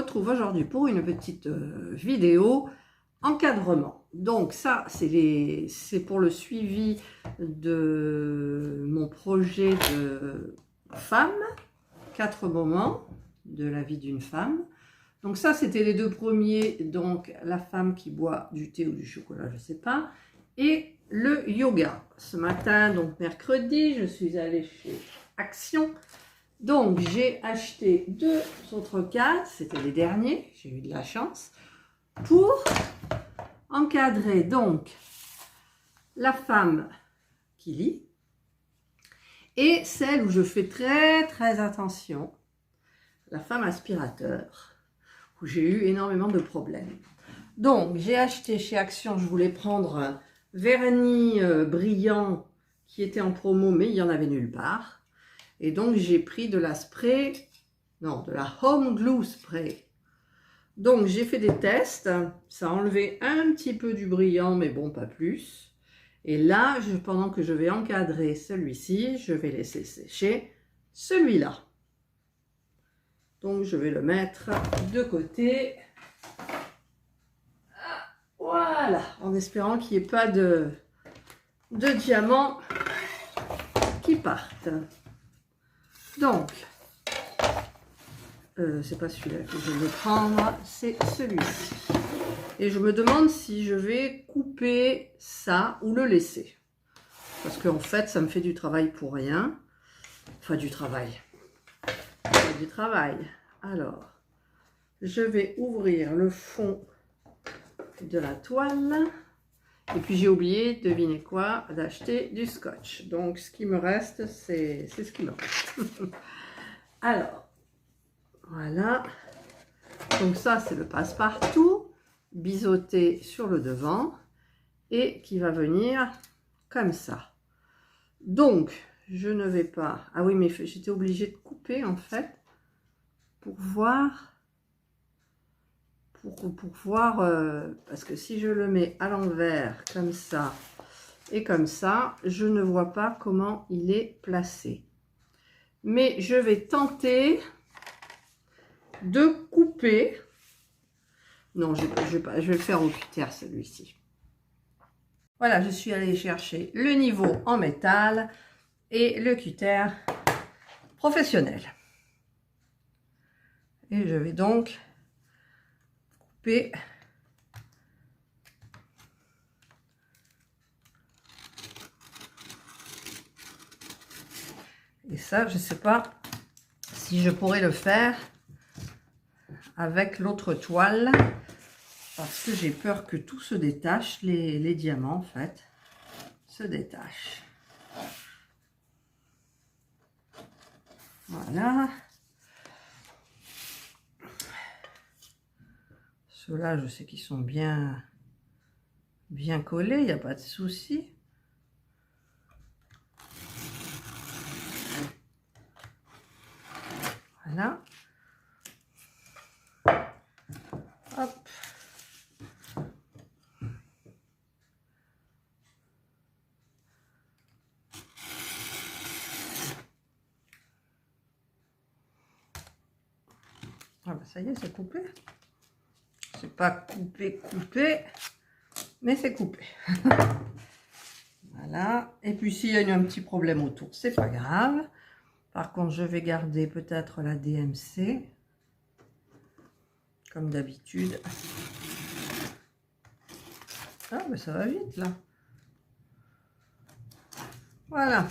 retrouve aujourd'hui pour une petite vidéo encadrement. Donc ça, c'est pour le suivi de mon projet de femme, 4 moments de la vie d'une femme. Donc ça, c'était les 2 premiers, donc la femme qui boit du thé ou du chocolat, je ne sais pas, et le yoga. Ce matin, donc mercredi, je suis allée chez Action. Donc j'ai acheté 2 autres cadres, c'était les derniers, j'ai eu de la chance, pour encadrer donc la femme qui lit et celle où je fais très attention, la femme aspirateur, où j'ai eu énormément de problèmes. Donc j'ai acheté chez Action, je voulais prendre un vernis brillant qui était en promo, mais il n'y en avait nulle part. Et donc j'ai pris de la Home Glue Spray. Donc j'ai fait des tests, ça a enlevé un petit peu du brillant, mais bon, pas plus. Et là, pendant que je vais encadrer celui-ci, je vais laisser sécher celui-là. Donc je vais le mettre de côté. Voilà, en espérant qu'il n'y ait pas de diamants qui partent. Donc, c'est pas celui-là que je vais prendre, c'est celui-ci. Et je me demande si je vais couper ça ou le laisser. Parce qu'en fait, ça me fait du travail pour rien. Enfin, du travail. Alors, je vais ouvrir le fond de la toile. Et puis, j'ai oublié, devinez quoi, d'acheter du scotch. Donc, ce qui me reste, c'est ce qui me reste. Alors, voilà. Donc ça, c'est le passe-partout, biseauté sur le devant et qui va venir comme ça. Donc, je ne vais pas... Ah oui, mais j'étais obligée de couper en fait pour voir... Pour voir... parce que si je le mets à l'envers comme ça et comme ça, je ne vois pas comment il est placé. Mais je vais tenter de couper. Non, je vais le faire au cutter celui-ci. Voilà, je suis allée chercher le niveau en métal et le cutter professionnel. Et je vais donc couper et ça, je ne sais pas si je pourrais le faire avec l'autre toile parce que j'ai peur que tout se détache, les diamants en fait se détachent. Voilà. Ceux-là, je sais qu'ils sont bien collés, il n'y a pas de souci. Voilà. Hop. Ah bah ça y est, c'est coupé. C'est pas coupé, mais c'est coupé. Voilà. Et puis s'il y a un petit problème autour, c'est pas grave. Par contre, je vais garder peut-être la DMC, comme d'habitude. Ah, mais ça va vite là. Voilà.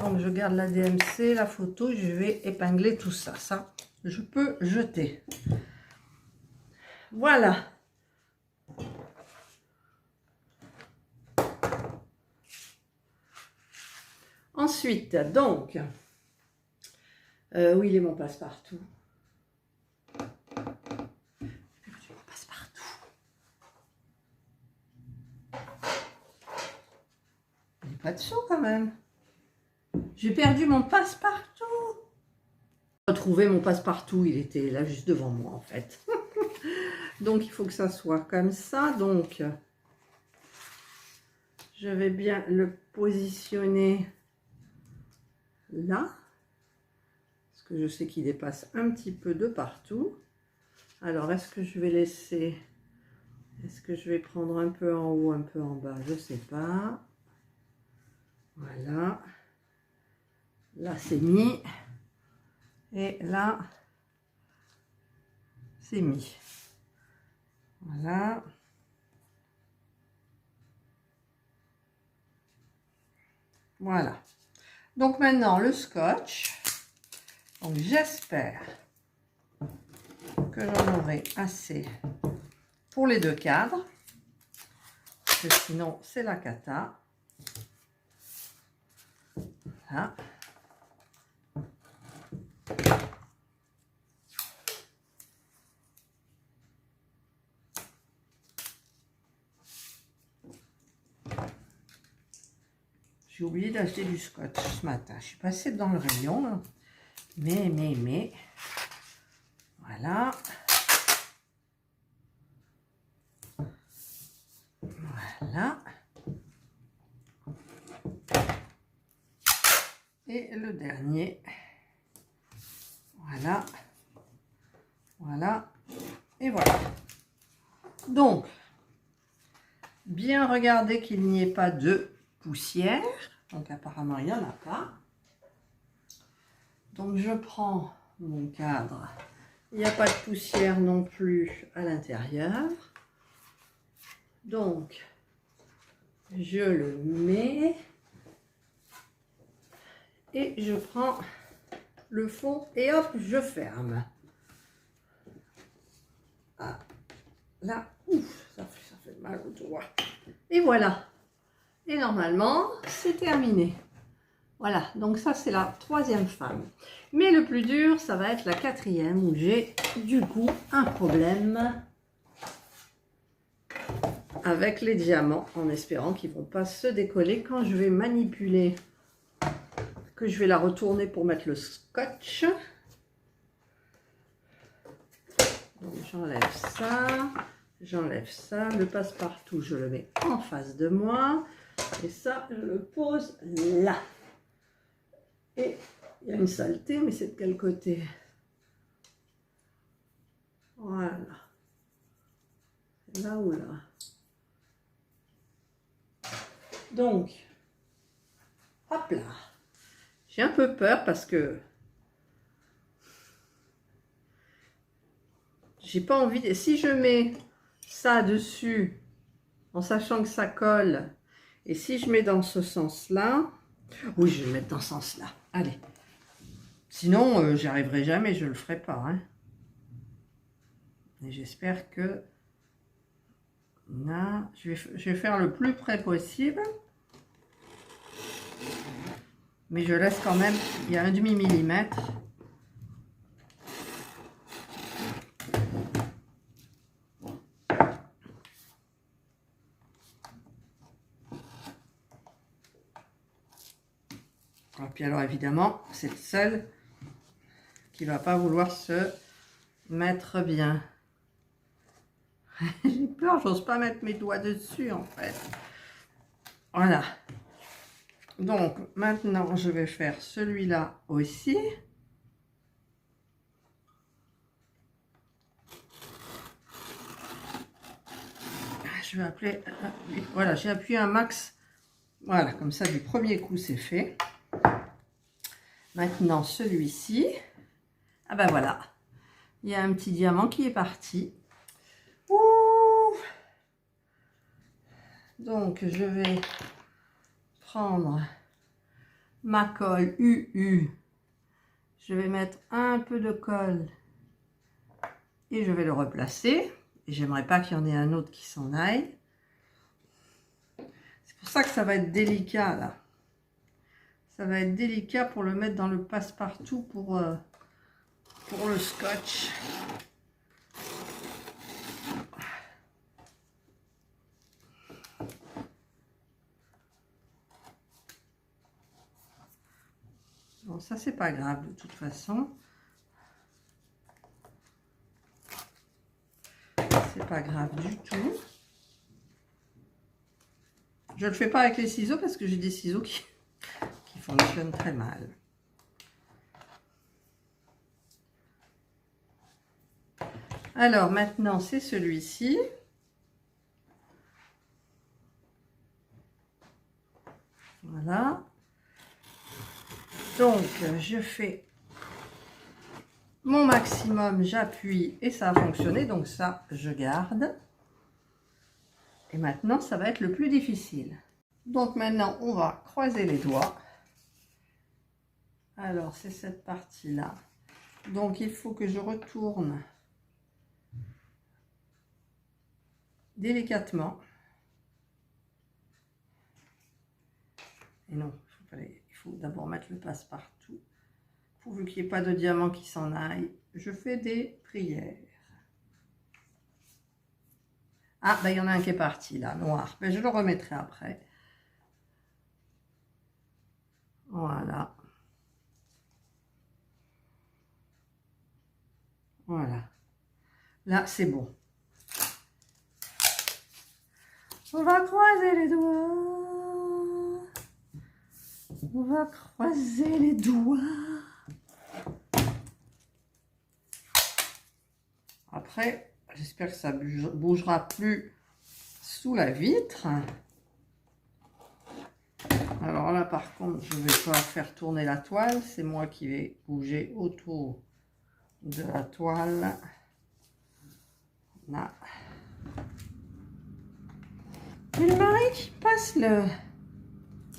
Donc je garde la DMC, la photo, je vais épingler tout ça. Ça, je peux jeter. Voilà. Ensuite, donc, où il est mon passe-partout? Mon passe-partout. Il n'y a pas de son quand même. J'ai perdu mon passe-partout. Retrouver mon passe-partout, il était là juste devant moi en fait. Donc il faut que ça soit comme ça. Donc je vais bien le positionner là. Parce que je sais qu'il dépasse un petit peu de partout. Alors, est-ce que je vais laisser... Est-ce que je vais prendre un peu en haut, un peu en bas? Je ne sais pas. Voilà. Là, c'est mis. Et là, c'est mis. Voilà. Voilà. Donc maintenant, le scotch. Donc j'espère que j'en aurai assez pour les deux cadres. Parce que sinon, c'est la cata. Voilà. J'ai oublié d'acheter du scotch ce matin. Je suis passée dans le rayon. Hein. Mais. Voilà. Voilà. Et le dernier. Voilà. Voilà. Et voilà. Donc, bien regarder qu'il n'y ait pas de poussière. Donc, apparemment, il n'y en a pas. Donc, je prends mon cadre. Il n'y a pas de poussière non plus à l'intérieur. Donc, je le mets. Et je prends le fond et hop, je ferme. Ah, là, ouf, ça fait mal au doigt. Et voilà. Et normalement, c'est terminé. Voilà, donc ça c'est la troisième femme. Mais le plus dur, ça va être la quatrième où j'ai du coup un problème avec les diamants en espérant qu'ils ne vont pas se décoller quand je vais manipuler, que je vais la retourner pour mettre le scotch. Donc j'enlève ça, le passe-partout je le mets en face de moi et ça je le pose là. Et il y a une saleté, mais c'est de quel côté? Voilà. Là ou là? Donc, hop là. J'ai un peu peur parce que j'ai pas envie de... Si je mets ça dessus, en sachant que ça colle, et si je mets dans ce sens-là... Oui, je vais le mettre dans ce sens-là. Allez. Sinon, j'y arriverai jamais, je le ferai pas. Hein. Et j'espère que... Là, je vais faire le plus près possible. Mais je laisse quand même... Il y a un demi-millimètre. Et puis alors évidemment, c'est le seul qui va pas vouloir se mettre bien. J'ai peur, j'ose pas mettre mes doigts dessus en fait. Voilà. Donc maintenant, je vais faire celui-là aussi. Je vais appeler... Voilà, j'ai appuyé un max. Voilà, comme ça du premier coup c'est fait. Maintenant celui-ci. Ah ben voilà. Il y a un petit diamant qui est parti. Ouh. Donc je vais prendre ma colle UU. Je vais mettre un peu de colle et je vais le replacer. Et j'aimerais pas qu'il y en ait un autre qui s'en aille. C'est pour ça que ça va être délicat là. Ça va être délicat pour le mettre dans le passe-partout pour le scotch. Bon, ça c'est pas grave de toute façon. C'est pas grave du tout. Je le fais pas avec les ciseaux parce que j'ai des ciseaux qui fonctionnent très mal. Alors maintenant, c'est celui-ci. Voilà. Donc, je fais mon maximum, j'appuie et ça a fonctionné. Donc ça, je garde. Et maintenant, ça va être le plus difficile. Donc maintenant, on va croiser les doigts. Alors, c'est cette partie-là. Donc, il faut que je retourne délicatement. Et non, il faut d'abord mettre le passe-partout. Pourvu qu'il n'y ait pas de diamant qui s'en aille, je fais des prières. Ah, ben il y en a un qui est parti là, noir. Mais je le remettrai après. Voilà. Voilà. Là, c'est bon. On va croiser les doigts. On va croiser les doigts. Après, j'espère que ça ne bougera plus sous la vitre. Alors là, par contre, je ne vais pas faire tourner la toile. C'est moi qui vais bouger autour de la toile. Là. Et le mari qui passe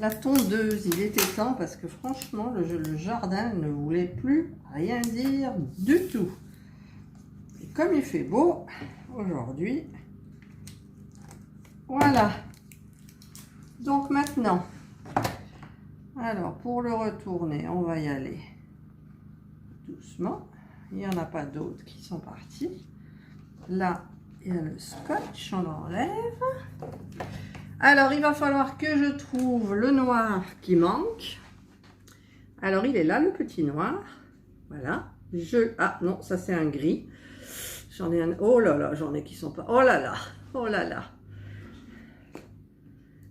la tondeuse, il était temps parce que franchement, le jardin ne voulait plus rien dire du tout. Et comme il fait beau aujourd'hui, voilà. Donc maintenant, alors pour le retourner, on va y aller doucement. Il n'y en a pas d'autres qui sont partis. Là, il y a le scotch, on l'enlève. Alors, il va falloir que je trouve le noir qui manque. Alors, il est là, le petit noir. Voilà. Ah, non, ça, c'est un gris. J'en ai un... Oh là là, j'en ai qui sont pas... Oh là là, oh là là.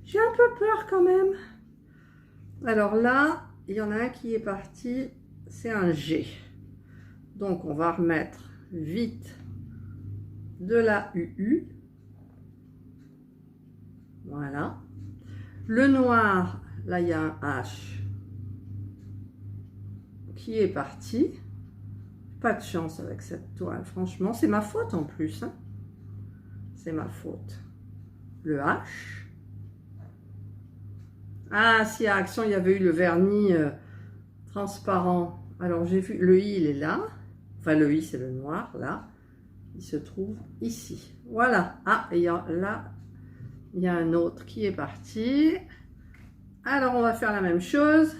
J'ai un peu peur quand même. Alors là, il y en a un qui est parti. C'est un G. Donc, on va remettre vite de la UU. Voilà. Le noir, là, il y a un H qui est parti. Pas de chance avec cette toile, franchement. C'est ma faute en plus. Hein. C'est ma faute. Le H. Ah, si à Action, il y avait eu le vernis transparent. Alors, j'ai vu, le I, il est là. Enfin, le I, c'est le noir, là. Il se trouve ici. Voilà. Ah, et là, il y a un autre qui est parti. Alors, on va faire la même chose.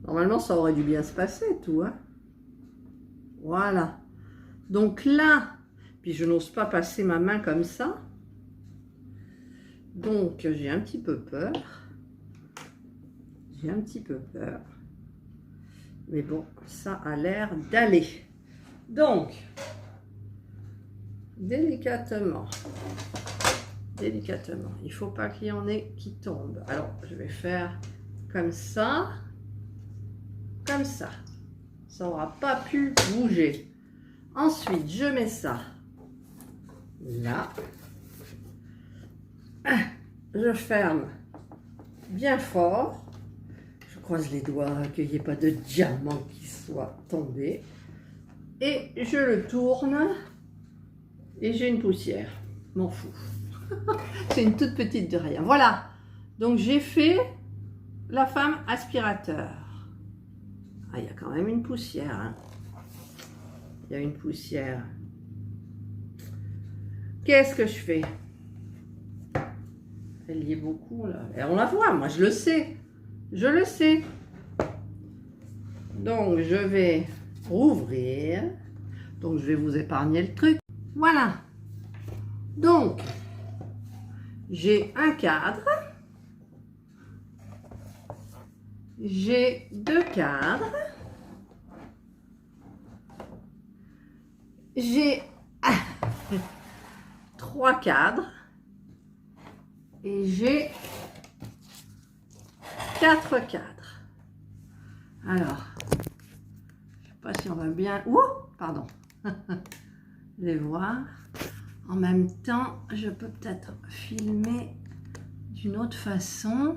Normalement, ça aurait dû bien se passer, tout. Hein. Voilà. Donc là, puis je n'ose pas passer ma main comme ça. Donc, j'ai un petit peu peur. J'ai un petit peu peur. Mais bon, ça a l'air d'aller. Donc, délicatement, délicatement. Il ne faut pas qu'il y en ait qui tombent. Alors, je vais faire comme ça. Comme ça. Ça n'aura pas pu bouger. Ensuite, je mets ça là. Je ferme bien fort. Je croise les doigts qu'il n'y ait pas de diamant qui soit tombé. Et je le tourne. Et j'ai une poussière. M'en fous. C'est une toute petite de rien. Voilà. Donc j'ai fait la femme aspirateur. Ah, il y a quand même une poussière. Hein. Il y a une poussière. Qu'est-ce que je fais? Elle y est beaucoup là. Et on la voit, moi je le sais. Je le sais. Donc je vais rouvrir. Donc je vais vous épargner le truc. Voilà. Donc j'ai un cadre. J'ai deux cadres. J'ai trois cadres. Et j'ai 4 cadres. Alors, je ne sais pas si on va bien... Ouh, pardon. les voir. En même temps, je peux peut-être filmer d'une autre façon.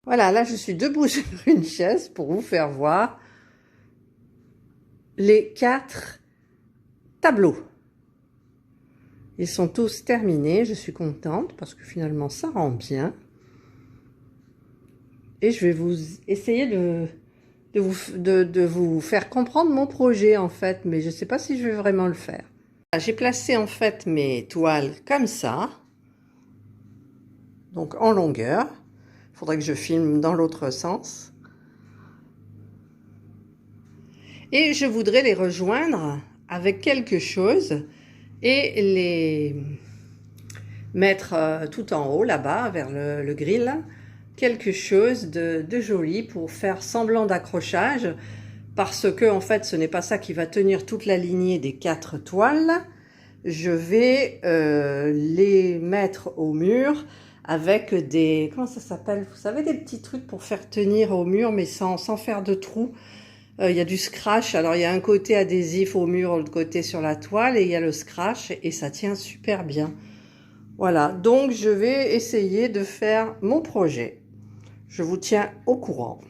Voilà, là je suis debout sur une chaise pour vous faire voir les 4 tableaux. Ils sont tous terminés, je suis contente parce que finalement ça rend bien. Et je vais vous essayer de vous faire comprendre mon projet en fait, mais je ne sais pas si je vais vraiment le faire. J'ai placé en fait mes toiles comme ça, donc en longueur. Il faudrait que je filme dans l'autre sens. Et je voudrais les rejoindre avec quelque chose et les mettre tout en haut là-bas vers le grill, quelque chose de joli pour faire semblant d'accrochage, parce que en fait ce n'est pas ça qui va tenir toute la lignée des 4 toiles. Je vais les mettre au mur avec des, comment ça s'appelle, vous savez, des petits trucs pour faire tenir au mur mais sans faire de trous. Il y a du scratch, alors il y a un côté adhésif au mur, l'autre côté sur la toile, et il y a le scratch et ça tient super bien. Voilà, donc je vais essayer de faire mon projet. Je vous tiens au courant.